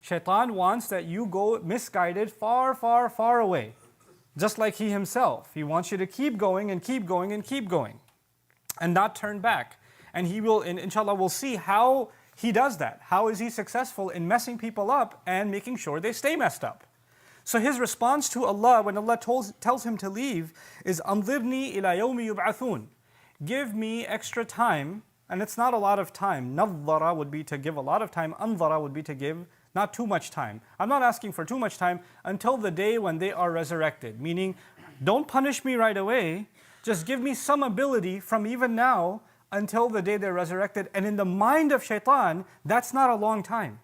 Shaytan wants that you go misguided far, far, far away. Just like he himself. He wants you to keep going and keep going and keep going. And not turn back. And he will, inshallah, we'll see how he does that. How is he successful in messing people up and making sure they stay messed up? So his response to Allah when Allah tells him to leave is أَنظِرْنِي إِلَى يَوْمِ يُبْعَثُونَ. Give me extra time, and it's not a lot of time. نَظَّرَ would be to give a lot of time. أَنظَرَ would be to give not too much time. I'm not asking for too much time until the day when they are resurrected. Meaning, don't punish me right away. Just give me some ability from even now until the day they're resurrected. And in the mind of Shaytan, that's not a long time.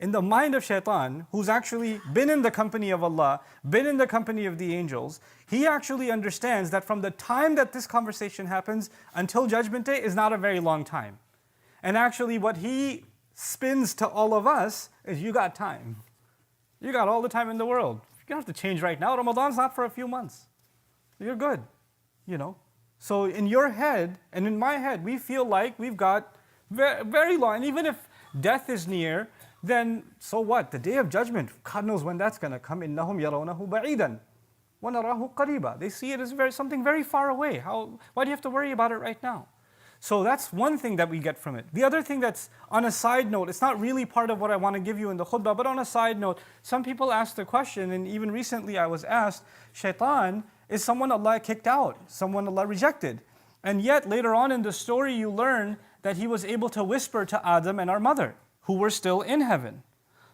In the mind of Shaytan, who's actually been in the company of Allah, been in the company of the angels, he actually understands that from the time that this conversation happens until Judgment Day is not a very long time. And actually what he spins to all of us is, you got time. You got all the time in the world. You don't have to change right now. Ramadan's not for a few months. You're good, you know. So in your head and in my head, we feel like we've got very long. And even if death is near, then so what? The day of judgment, God knows when that's going to come. إِنَّهُمْ يَرَوْنَهُ بَعِيدًا وَنَرَاهُ قَرِيبًا. They see it as something very far away. Why do you have to worry about it right now? So that's one thing that we get from it. The other thing that's on a side note, it's not really part of what I want to give you in the khutbah, but on a side note, some people ask the question, and even recently I was asked, Shaytan is someone Allah kicked out, someone Allah rejected. And yet later on in the story you learn that he was able to whisper to Adam and our mother, who were still in heaven.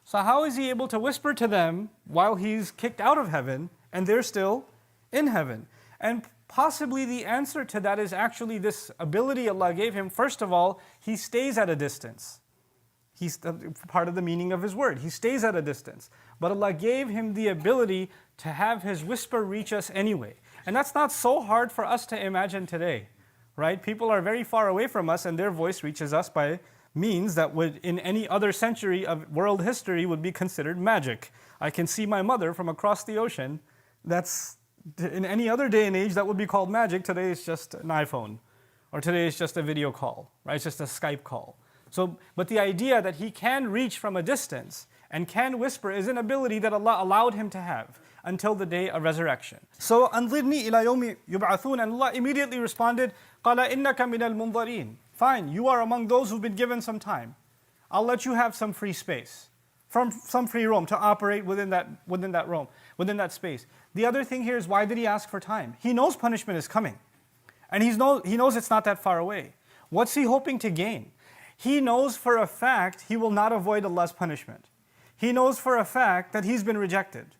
So how is he able to whisper to them while he's kicked out of heaven and they're still in heaven? And possibly the answer to that is actually this ability Allah gave him. First of all, he stays at a distance. He's part of the meaning of his word. He stays at a distance. But Allah gave him the ability to have his whisper reach us anyway. And that's not so hard for us to imagine today, right? People are very far away from us and their voice reaches us by means that would, in any other century of world history, would be considered magic. I can see my mother from across the ocean. That's, in any other day and age, that would be called magic. Today it's just an iPhone. Or today it's just a video call, right? It's just a Skype call. So, but the idea that he can reach from a distance and can whisper is an ability that Allah allowed him to have until the day of resurrection. So, أَنظِرْنِي إِلَى يَوْمِ يُبْعَثُونَ, and Allah immediately responded, قَالَ إِنَّكَ مِنَ الْمُنظَرِينَ. Fine, you are among those who've been given some time. I'll let you have some free space, from some free roam to operate within that space. The other thing here is, why did he ask for time? He knows punishment is coming. And he knows it's not that far away. What's he hoping to gain? He knows for a fact he will not avoid Allah's punishment. He knows for a fact that he's been rejected.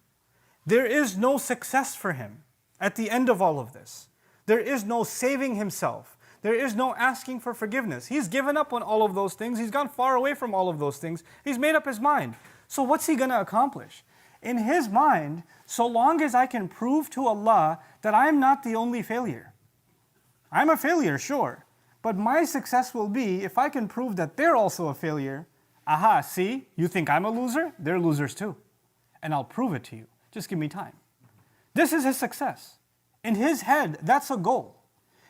There is no success for him at the end of all of this. There is no saving himself. There is no asking for forgiveness. He's given up on all of those things. He's gone far away from all of those things. He's made up his mind. So what's he going to accomplish? In his mind, so long as I can prove to Allah that I'm not the only failure. I'm a failure, sure. But my success will be if I can prove that they're also a failure. Aha, see, you think I'm a loser? They're losers too. And I'll prove it to you. Just give me time. This is his success. In his head, that's a goal.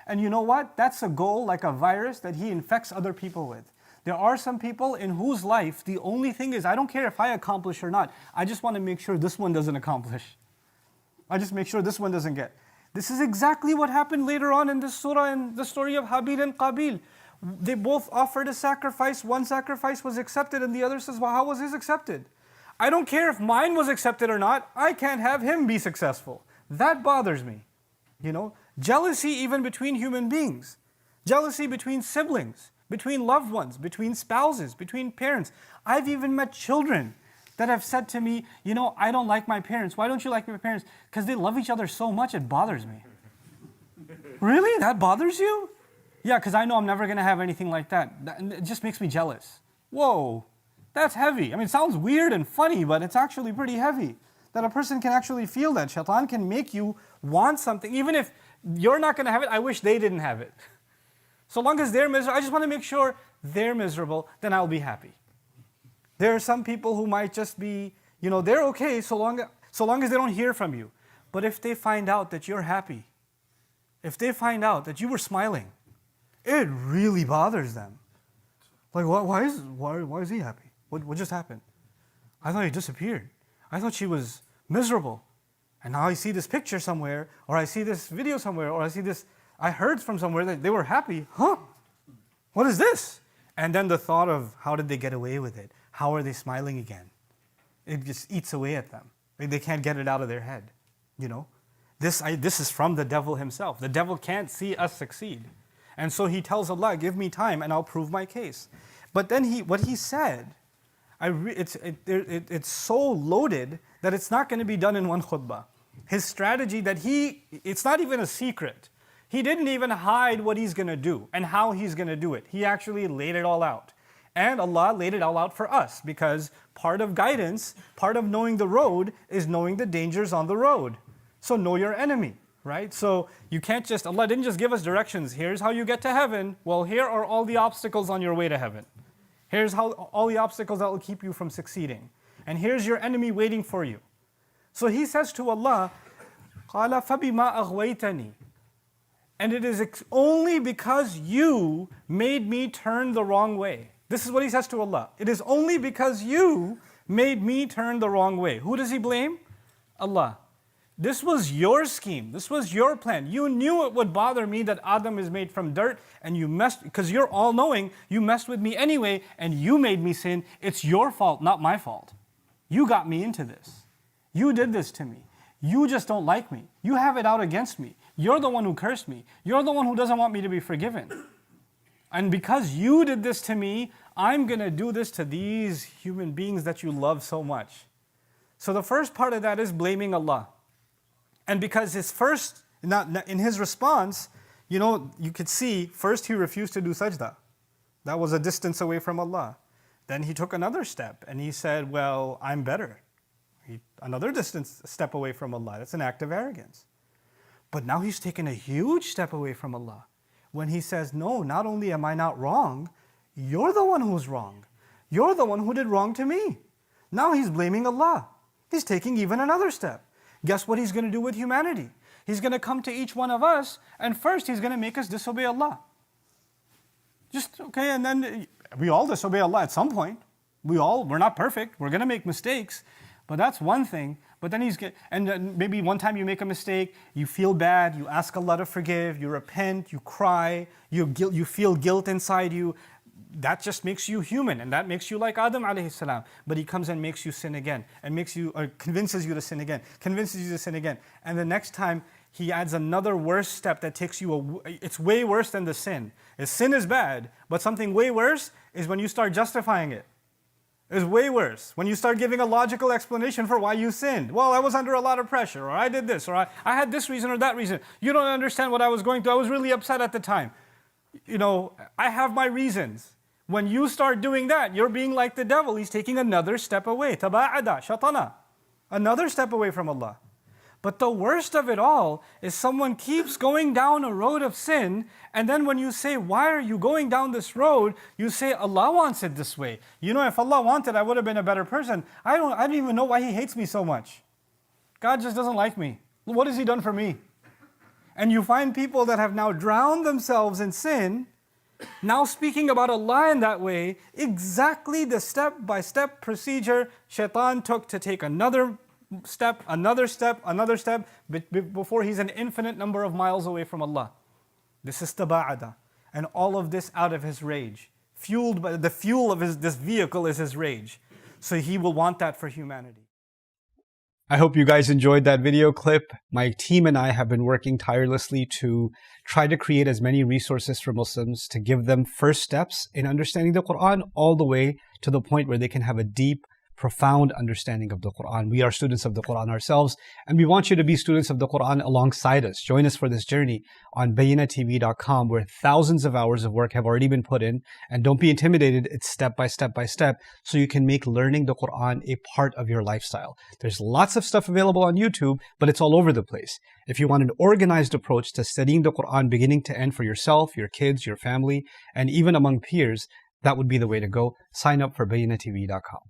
And you know what? That's a goal like a virus that he infects other people with. There are some people in whose life the only thing is, I don't care if I accomplish or not. I just want to make sure this one doesn't accomplish. I just make sure this one doesn't get. This is exactly what happened later on in this surah, in the story of Habil and Qabil. They both offered a sacrifice. One sacrifice was accepted and the other says, well, how was his accepted? I don't care if mine was accepted or not. I can't have him be successful. That bothers me. You know, jealousy even between human beings. Jealousy between siblings, between loved ones, between spouses, between parents. I've even met children that have said to me, you know, I don't like my parents. Why don't you like my parents? Because they love each other so much, it bothers me. Really? That bothers you? Yeah, because I know I'm never going to have anything like that. It just makes me jealous. Whoa, that's heavy. I mean, it sounds weird and funny, but it's actually pretty heavy. That a person can actually feel that. Shaitan can make you want something. Even if you're not going to have it, I wish they didn't have it. So long as they're miserable, I just want to make sure they're miserable, then I'll be happy. There are some people who might just be, you know, they're okay so long as they don't hear from you. But if they find out that you're happy, if they find out that you were smiling, it really bothers them. Like, why is he happy? What just happened? I thought he disappeared. I thought she was miserable. And now I see this picture somewhere, or I see this video somewhere, or I heard from somewhere that they were happy. Huh? What is this? And then the thought of how did they get away with it? How are they smiling again? It just eats away at them. They can't get it out of their head. You know? This is from the devil himself. The devil can't see us succeed. And so he tells Allah, give me time and I'll prove my case. But then what he said, it's so loaded that it's not going to be done in one khutbah. His strategy it's not even a secret. He didn't even hide what he's going to do and how he's going to do it. He actually laid it all out. And Allah laid it all out for us because part of guidance, part of knowing the road is knowing the dangers on the road. So know your enemy, right? So you can't Allah didn't just give us directions. Here's how you get to heaven. Well, here are all the obstacles on your way to heaven. Here's all the obstacles that will keep you from succeeding. And here's your enemy waiting for you. So he says to Allah, قَالَ فَبِمَا أَغْوَيْتَنِي. And it is only because you made me turn the wrong way. This is what he says to Allah. It is only because you made me turn the wrong way. Who does he blame? Allah. This was your scheme. This was your plan. You knew it would bother me that Adam is made from dirt and you because you're all-knowing, you messed with me anyway and you made me sin. It's your fault, not my fault. You got me into this. You did this to me. You just don't like me. You have it out against me. You're the one who cursed me. You're the one who doesn't want me to be forgiven. And because you did this to me, I'm going to do this to these human beings that you love so much. So the first part of that is blaming Allah. And because in his response, you could see, first he refused to do sajda. That was a distance away from Allah. Then he took another step and he said, well, I'm better. Another step away from Allah. That's an act of arrogance. But now he's taken a huge step away from Allah. When he says, no, not only am I not wrong, you're the one who's wrong. You're the one who did wrong to me. Now he's blaming Allah. He's taking even another step. Guess what he's going to do with humanity? He's going to come to each one of us, and first he's going to make us disobey Allah. And then we all disobey Allah at some point. We're not perfect. We're going to make mistakes. But that's one thing. But then and maybe one time you make a mistake, you feel bad, you ask Allah to forgive, you repent, you cry, you feel guilt inside you. That just makes you human, and that makes you like Adam alayhi salam. But he comes and makes you sin again, and convinces you to sin again, convinces you to sin again. And the next time, he adds another worse step that takes you, it's way worse than the sin. Sin is bad, but something way worse is when you start justifying it. It's way worse. When you start giving a logical explanation for why you sinned. Well, I was under a lot of pressure, or I did this, or I had this reason or that reason. You don't understand what I was going through. I was really upset at the time. I have my reasons. When you start doing that, you're being like the devil. He's taking another step away. Taba'ada, shatana. Another step away from Allah. But the worst of it all is someone keeps going down a road of sin, and then when you say, why are you going down this road? You say, Allah wants it this way. If Allah wanted, I would have been a better person. I don't even know why He hates me so much. God just doesn't like me. What has He done for me? And you find people that have now drowned themselves in sin, now speaking about Allah in that way, exactly the step-by-step procedure Shaytan took to take another step, before he's an infinite number of miles away from Allah. This is taba'ada. And all of this out of his rage. Fueled by the fuel of this vehicle is his rage. So he will want that for humanity. I hope you guys enjoyed that video clip. My team and I have been working tirelessly to try to create as many resources for Muslims to give them first steps in understanding the Quran all the way to the point where they can have a deep, profound understanding of the Quran. We are students of the Quran ourselves, and we want you to be students of the Quran alongside us. Join us for this journey on bayinatv.com, where thousands of hours of work have already been put in. And don't be intimidated, it's step by step by step, so you can make learning the Quran a part of your lifestyle. There's lots of stuff available on YouTube, but it's all over the place. If you want an organized approach to studying the Quran beginning to end for yourself, your kids, your family, and even among peers, that would be the way to go. Sign up for bayinatv.com.